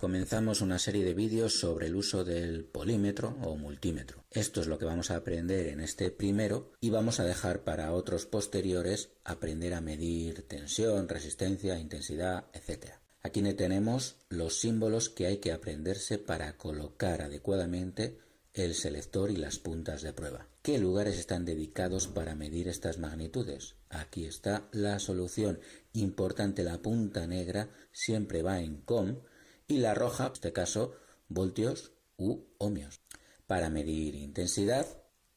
Comenzamos una serie de vídeos sobre el uso del polímetro o multímetro. Esto es lo que vamos a aprender en este primero y vamos a dejar para otros posteriores aprender a medir tensión, resistencia, intensidad, etc. Aquí tenemos los símbolos que hay que aprenderse para colocar adecuadamente el selector y las puntas de prueba. ¿Qué lugares están dedicados para medir estas magnitudes? Aquí está la solución. Importante, la punta negra siempre va en com y la roja, en este caso, voltios u ohmios. Para medir intensidad,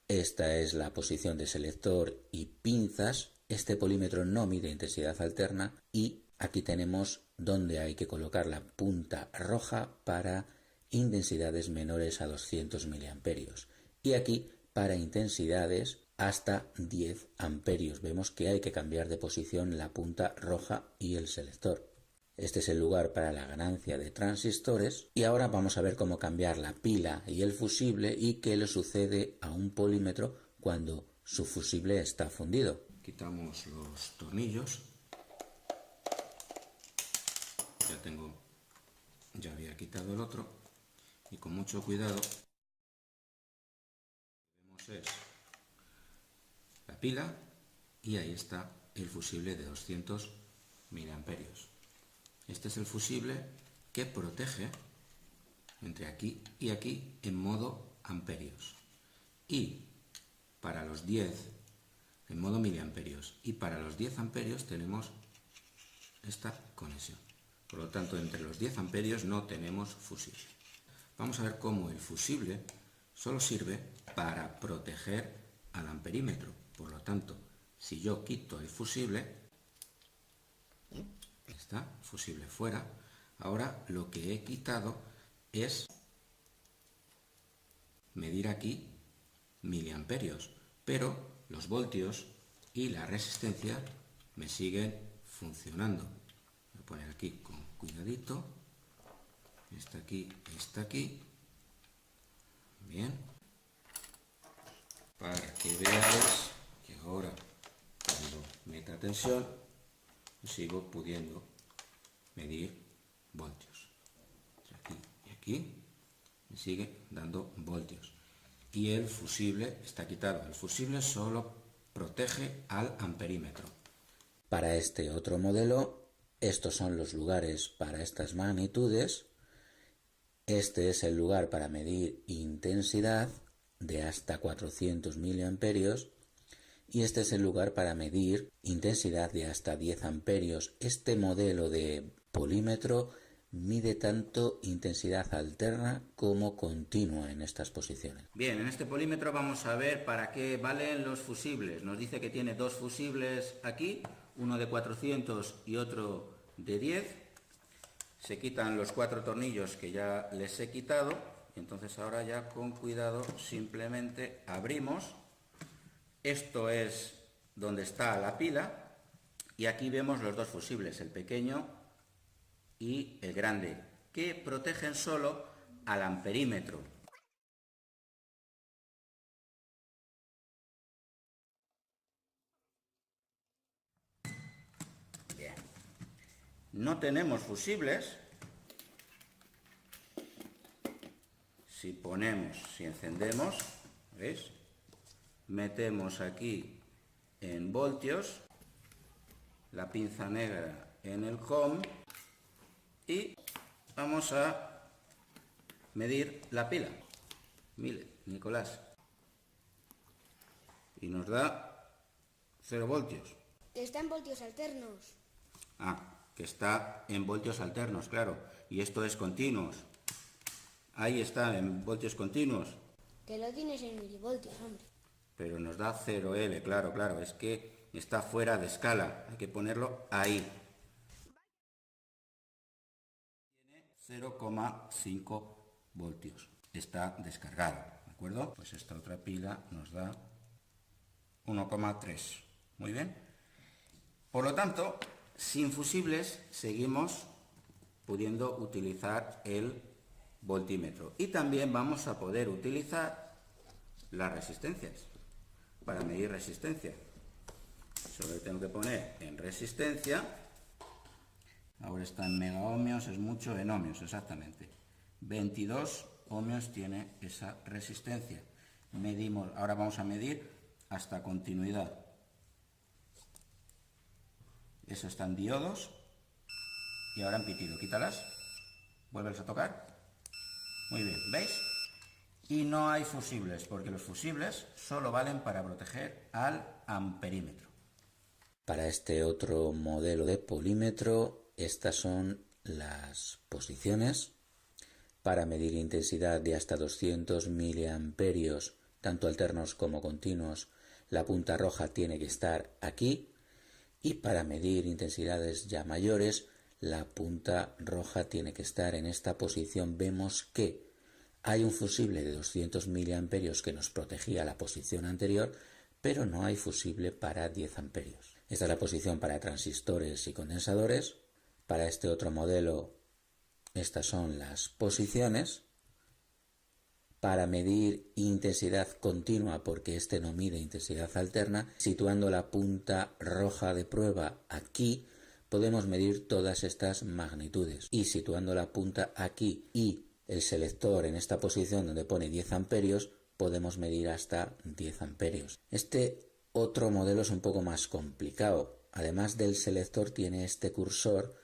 esta es la posición de selector y pinzas. Este polímetro no mide intensidad alterna y aquí tenemos donde hay que colocar la punta roja para intensidades menores a 200 miliamperios y aquí para intensidades hasta 10 amperios. Vemos que hay que cambiar de posición la punta roja y el selector. Este es el lugar para la ganancia de transistores y ahora vamos a ver cómo cambiar la pila y el fusible y qué le sucede a un polímetro cuando su fusible está fundido. Quitamos los tornillos. Ya había quitado el otro y con mucho cuidado lo que vemos es la pila y ahí está el fusible de 200 miliamperios. Este es el fusible que protege entre aquí y aquí en modo amperios y para los 10 en modo miliamperios y para los 10 amperios tenemos esta conexión. Por lo tanto, entre los 10 amperios no tenemos fusible. Vamos a ver cómo el fusible solo sirve para proteger al amperímetro. Por lo tanto, si yo quito el fusible, está fusible fuera. Ahora lo que he quitado es medir aquí miliamperios, pero los voltios y la resistencia me siguen funcionando. Voy a poner aquí con cuidadito. Está aquí. Bien. Para que veáis que ahora cuando meta tensión sigo pudiendo medir voltios. Aquí y aquí me sigue dando voltios. Y el fusible está quitado. El fusible solo protege al amperímetro. Para este otro modelo, estos son los lugares para estas magnitudes. Este es el lugar para medir intensidad de hasta 400 miliamperios y este es el lugar para medir intensidad de hasta 10 amperios. Este modelo de polímetro mide tanto intensidad alterna como continua en estas posiciones. Bien, en este polímetro vamos a ver para qué valen los fusibles. Nos dice que tiene dos fusibles aquí, uno de 400 y otro de 10. Se quitan los 4 tornillos que ya les he quitado y entonces ahora ya con cuidado simplemente abrimos. Esto es donde está la pila y aquí vemos los dos fusibles, el pequeño y el grande, que protegen solo al amperímetro. Bien. No tenemos fusibles. Si encendemos, ¿veis? Metemos aquí en voltios, la pinza negra en el COM y vamos a medir la pila. Mire, Nicolás. Y nos da 0 voltios. Está en voltios alternos. Que está en voltios alternos, claro. Y esto es continuos. Ahí está, en voltios continuos. Que lo tienes en milivoltios, hombre. Pero nos da 0L, claro. Es que está fuera de escala. Hay que ponerlo ahí. Tiene 0,5 voltios. Está descargado, ¿de acuerdo? Pues esta otra pila nos da 1,3. Muy bien. Por lo tanto, sin fusibles seguimos pudiendo utilizar el voltímetro y también vamos a poder utilizar las resistencias para medir resistencia. Solo tengo que poner en resistencia Ahora está en megaohmios, es mucho, en ohmios, exactamente. 22 ohmios tiene esa resistencia. Medimos, ahora vamos a medir hasta continuidad. Eso está en diodos. Y ahora en pitido. Quítalas. Vuelves a tocar. Muy bien, ¿veis? Y no hay fusibles, porque los fusibles solo valen para proteger al amperímetro. Para este otro modelo de polímetro, estas son las posiciones. Para medir intensidad de hasta 200 miliamperios, tanto alternos como continuos, la punta roja tiene que estar aquí. Y para medir intensidades ya mayores, la punta roja tiene que estar en esta posición. Vemos que hay un fusible de 200 miliamperios que nos protegía la posición anterior, pero no hay fusible para 10 amperios. Esta es la posición para transistores y condensadores. Para este otro modelo, estas son las posiciones. Para medir intensidad continua, porque este no mide intensidad alterna, situando la punta roja de prueba aquí, podemos medir todas estas magnitudes. Y situando la punta aquí y el selector en esta posición donde pone 10 amperios, podemos medir hasta 10 amperios. Este otro modelo es un poco más complicado. Además del selector tiene este cursor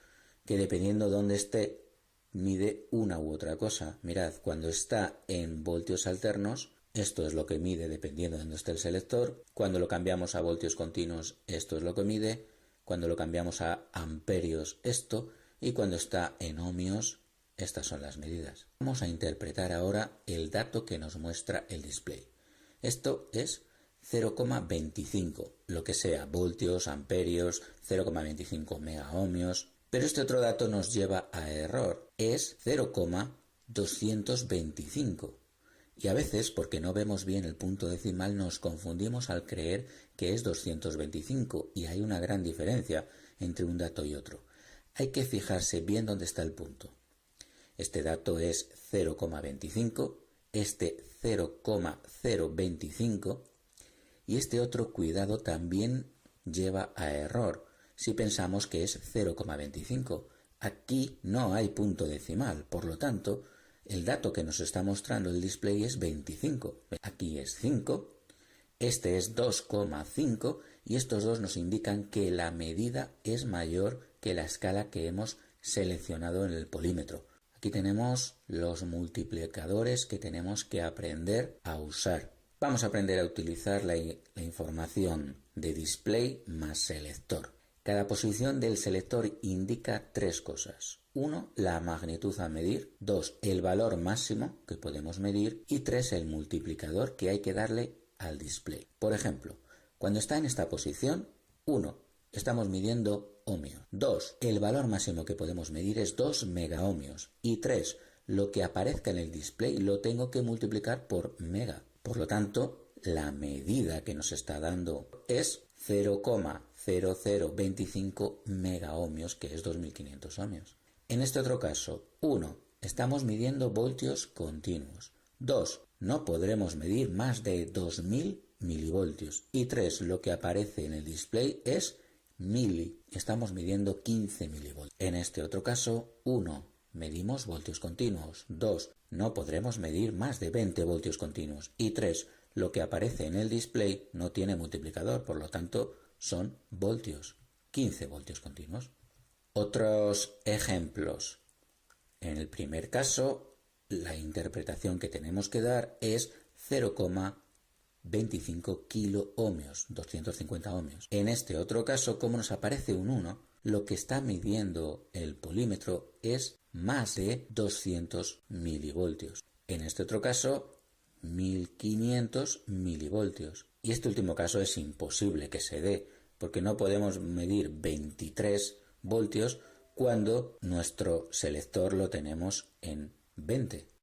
que, dependiendo de dónde esté, mide una u otra cosa. Mirad, cuando está en voltios alternos, esto es lo que mide dependiendo de dónde esté el selector. Cuando lo cambiamos a voltios continuos, esto es lo que mide. Cuando lo cambiamos a amperios, esto. Y cuando está en ohmios, estas son las medidas. Vamos a interpretar ahora el dato que nos muestra el display. Esto es 0,25, lo que sea, voltios, amperios, 0,25 megaohmios. Pero este otro dato nos lleva a error. Es 0,225. Y a veces, porque no vemos bien el punto decimal, nos confundimos al creer que es 225. Y hay una gran diferencia entre un dato y otro. Hay que fijarse bien dónde está el punto. Este dato es 0,25, este 0,025 y este otro, cuidado, también lleva a error si pensamos que es 0,25. Aquí no hay punto decimal, por lo tanto, el dato que nos está mostrando el display es 25. Aquí es 5, este es 2,5 y estos dos nos indican que la medida es mayor que la escala que hemos seleccionado en el polímetro. Aquí tenemos los multiplicadores que tenemos que aprender a usar. Vamos a aprender a utilizar la información de display más selector. Cada posición del selector indica tres cosas. 1, la magnitud a medir. 2, el valor máximo que podemos medir. Y 3, el multiplicador que hay que darle al display. Por ejemplo, cuando está en esta posición, 1, estamos midiendo ohmios. 2, el valor máximo que podemos medir es 2 megaohmios. Y 3, lo que aparezca en el display lo tengo que multiplicar por mega. Por lo tanto, la medida que nos está dando es 0,0025 megaohmios, que es 2500 ohmios. En este otro caso, 1, estamos midiendo voltios continuos. 2, no podremos medir más de 2000 milivoltios. Y 3, lo que aparece en el display es mili. Estamos midiendo 15 milivoltios. En este otro caso, 1, medimos voltios continuos. 2, no podremos medir más de 20 voltios continuos. Y 3, lo que aparece en el display no tiene multiplicador, por lo tanto son voltios, 15 voltios continuos. Otros ejemplos. En el primer caso, la interpretación que tenemos que dar es 0,25 kiloohmios, 250 ohmios. En este otro caso, como nos aparece un 1, lo que está midiendo el polímetro es más de 200 milivoltios. En este otro caso, 1500 milivoltios. Y este último caso es imposible que se dé, porque no podemos medir 23 voltios cuando nuestro selector lo tenemos en 20.